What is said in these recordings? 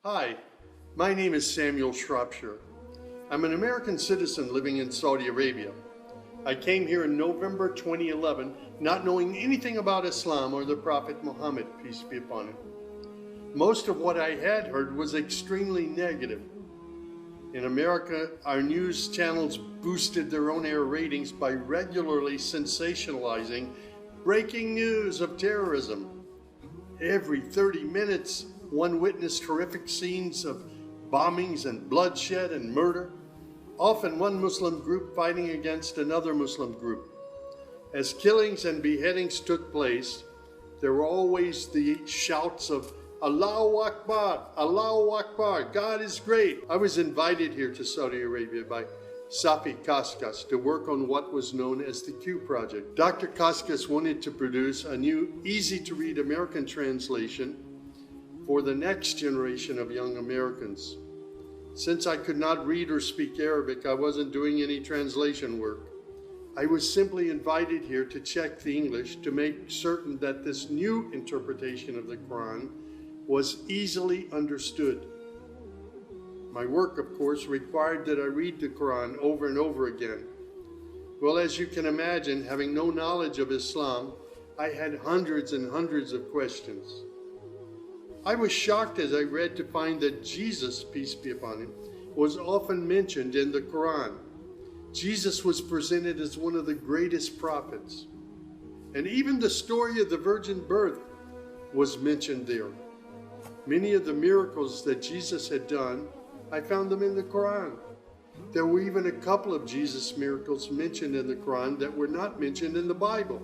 Hi, my name is Earle Shropshire. I'm an American citizen living in Saudi Arabia. I came here in November 2011, not knowing anything about Islam or the Prophet Muhammad, peace be upon him. Most of what I had heard was extremely negative. In America, our news channels boosted their on-air ratings by regularly sensationalizing breaking news of terrorism. Every 30 minutes, one witnessed horrific scenes of bombings and bloodshed and murder, often one Muslim group fighting against another Muslim group. As killings and beheadings took place, there were always the shouts of Allahu Akbar, Allahu Akbar, God is great. I was invited here to Saudi Arabia by Safi Kaskas to work on what was known as the Q Project. Dr. Kaskas wanted to produce a new, easy-to-read American translation for the next generation of young Americans. Since I could not read or speak Arabic, I wasn't doing any translation work. I was simply invited here to check the English to make certain that this new interpretation of the Quran was easily understood. My work, of course, required that I read the Quran over and over again. Well, as you can imagine, having no knowledge of Islam, I had hundreds and hundreds of questions. I was shocked as I read to find that Jesus, peace be upon him, was often mentioned in the Quran. Jesus was presented as one of the greatest prophets. And even the story of the virgin birth was mentioned there. Many of the miracles that Jesus had done, I found them in the Quran. There were even a couple of Jesus miracles mentioned in the Quran that were not mentioned in the Bible.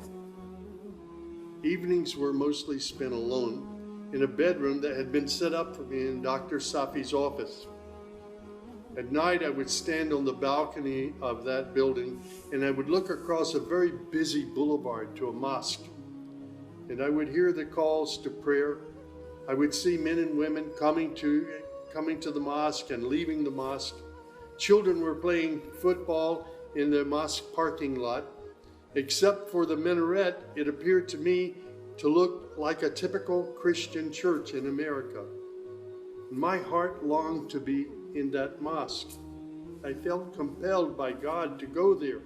Evenings were mostly spent alone in a bedroom that had been set up for me in Dr. Safi's office. At night, I would stand on the balcony of that building and I would look across a very busy boulevard to a mosque. And I would hear the calls to prayer. I would see men and women coming to the mosque and leaving the mosque. Children were playing football in the mosque parking lot. Except for the minaret, it appeared to me to look like a typical Christian church in America. My heart longed to be in that mosque. I felt compelled by God to go there.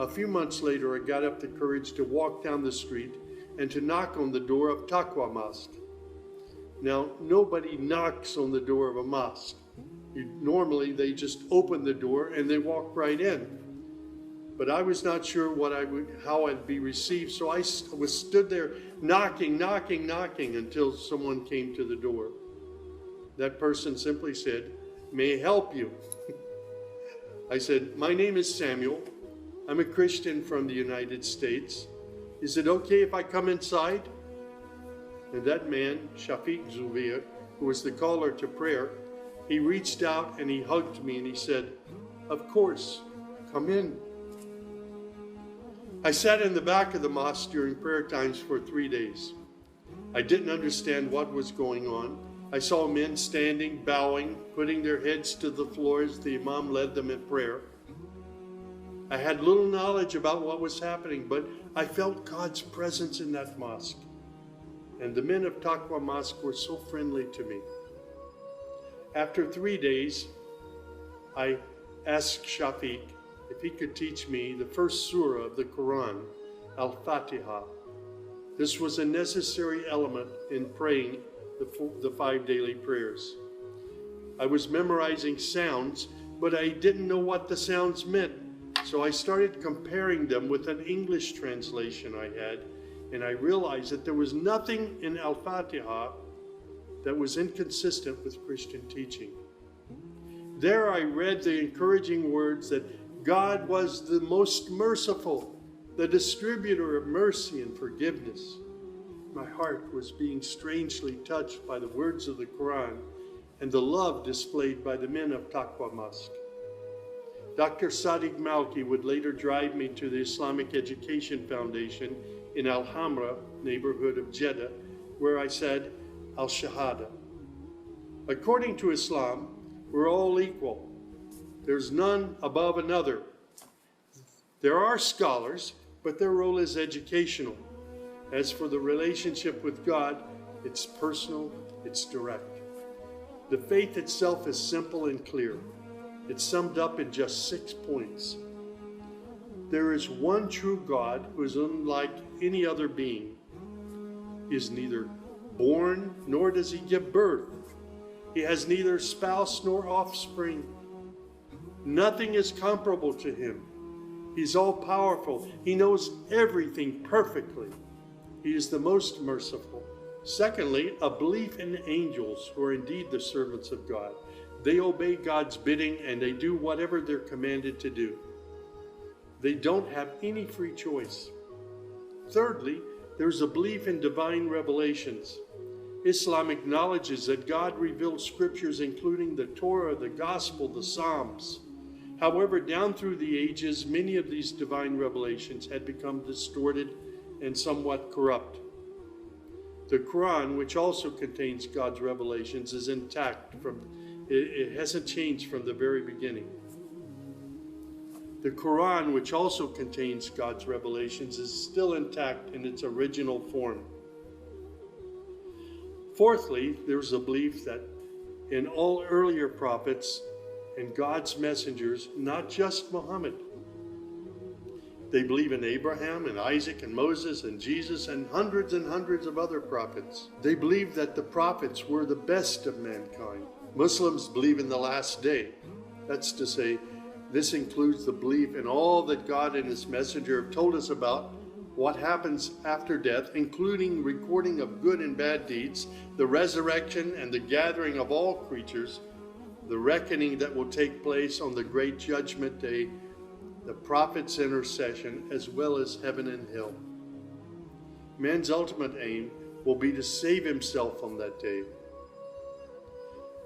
A few months later, I got up the courage to walk down the street and to knock on the door of Taqwa Mosque. Now, nobody knocks on the door of a mosque. Normally, they just open the door and they walk right in. But I was not sure how I'd be received, so I stood there knocking until someone came to the door. That person simply said, "May I help you?" I said, "My name is Samuel. I'm a Christian from the United States. Is it okay if I come inside?" And that man, Shafiq Zubair, who was the caller to prayer, he reached out and he hugged me and he said, "Of course, come in." I sat in the back of the mosque during prayer times for 3 days. I didn't understand what was going on. I saw men standing, bowing, putting their heads to the floor as the imam led them in prayer. I had little knowledge about what was happening, but I felt God's presence in that mosque. And the men of Taqwa Mosque were so friendly to me. After 3 days, I asked Shafiq if he could teach me the first surah of the Quran, Al-Fatiha. This was a necessary element in praying the 5 daily prayers. I was memorizing sounds, but I didn't know what the sounds meant. So I started comparing them with an English translation I had, and I realized that there was nothing in Al-Fatiha that was inconsistent with Christian teaching. There I read the encouraging words that God was the most merciful, the distributor of mercy and forgiveness. My heart was being strangely touched by the words of the Quran and the love displayed by the men of Taqwa Mosque. Dr. Sadiq Malki would later drive me to the Islamic Education Foundation in Al-Hamra neighborhood of Jeddah, where I said Al-Shahada. According to Islam, we're all equal. There's none above another. There are scholars, but their role is educational. As for the relationship with God, it's personal, it's direct. The faith itself is simple and clear. It's summed up in just 6 points. There is one true God who is unlike any other being. He is neither born nor does he give birth. He has neither spouse nor offspring. Nothing is comparable to him. He's all-powerful. He knows everything perfectly. He is the most merciful. Secondly, a belief in angels who are indeed the servants of God. They obey God's bidding and they do whatever they're commanded to do. They don't have any free choice. Thirdly, there's a belief in divine revelations. Islam acknowledges that God revealed scriptures including the Torah, the Gospel, the Psalms. However, down through the ages, many of these divine revelations had become distorted and somewhat corrupt. The Quran, which also contains God's revelations, is intact. It hasn't changed from the very beginning. The Quran, which also contains God's revelations, is still intact in its original form. Fourthly, there's a belief that in all earlier prophets and God's messengers, not just Muhammad. They believe in Abraham and Isaac and Moses and Jesus and hundreds of other prophets. They believe that the prophets were the best of mankind. Muslims believe in the last day. That's to say, this includes the belief in all that God and his messenger have told us about what happens after death, including recording of good and bad deeds, the resurrection and the gathering of all creatures, the reckoning that will take place on the great judgment day, the prophet's intercession, as well as heaven and hell. Man's ultimate aim will be to save himself on that day.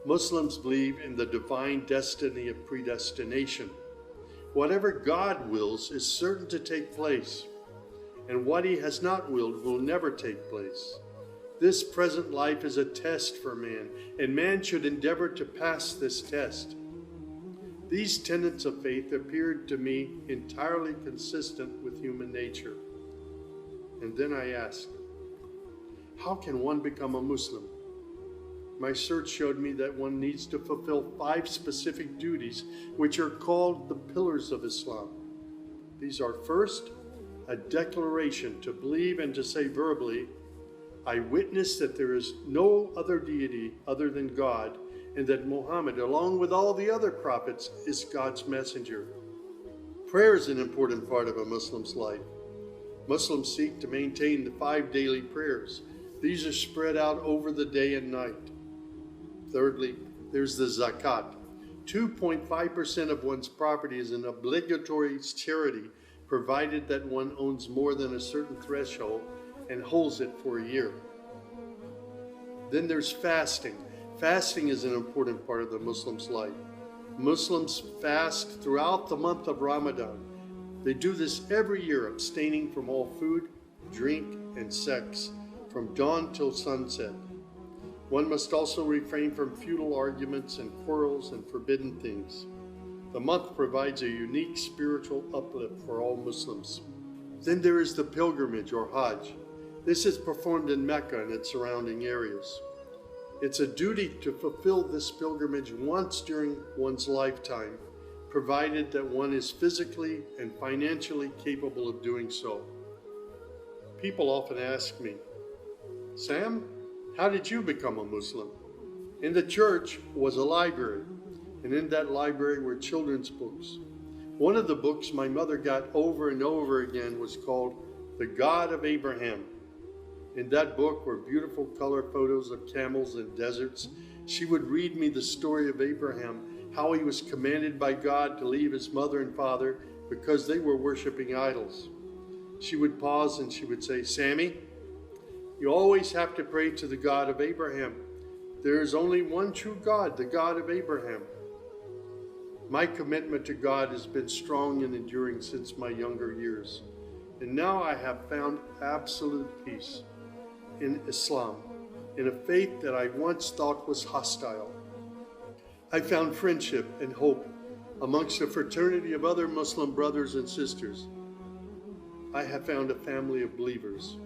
Muslims believe in the divine destiny of predestination. Whatever God wills is certain to take place, and what he has not willed will never take place. This present life is a test for man, and man should endeavor to pass this test. These tenets of faith appeared to me entirely consistent with human nature. And then I asked, how can one become a Muslim? My search showed me that one needs to fulfill 5 specific duties, which are called the pillars of Islam. These are: first, a declaration to believe and to say verbally, I witness that there is no other deity other than God, and that Muhammad, along with all the other prophets, is God's messenger. Prayer is an important part of a Muslim's life. Muslims seek to maintain the 5 daily prayers. These are spread out over the day and night. Thirdly, there's the zakat. 2.5% of one's property is an obligatory charity, provided that one owns more than a certain threshold and holds it for a year. Then there's fasting. Fasting is an important part of the Muslim's life. Muslims fast throughout the month of Ramadan. They do this every year, abstaining from all food, drink, and sex, from dawn till sunset. One must also refrain from futile arguments and quarrels and forbidden things. The month provides a unique spiritual uplift for all Muslims. Then there is the pilgrimage or Hajj. This is performed in Mecca and its surrounding areas. It's a duty to fulfill this pilgrimage once during one's lifetime, provided that one is physically and financially capable of doing so. People often ask me, Sam, how did you become a Muslim? In the church was a library, and in that library were children's books. One of the books my mother got over and over again was called The God of Abraham. In that book were beautiful color photos of camels and deserts. She would read me the story of Abraham, how he was commanded by God to leave his mother and father because they were worshiping idols. She would pause and she would say, Sammy, you always have to pray to the God of Abraham. There is only one true God, the God of Abraham. My commitment to God has been strong and enduring since my younger years. And now I have found absolute peace in Islam, in a faith that I once thought was hostile. I found friendship and hope amongst a fraternity of other Muslim brothers and sisters. I have found a family of believers.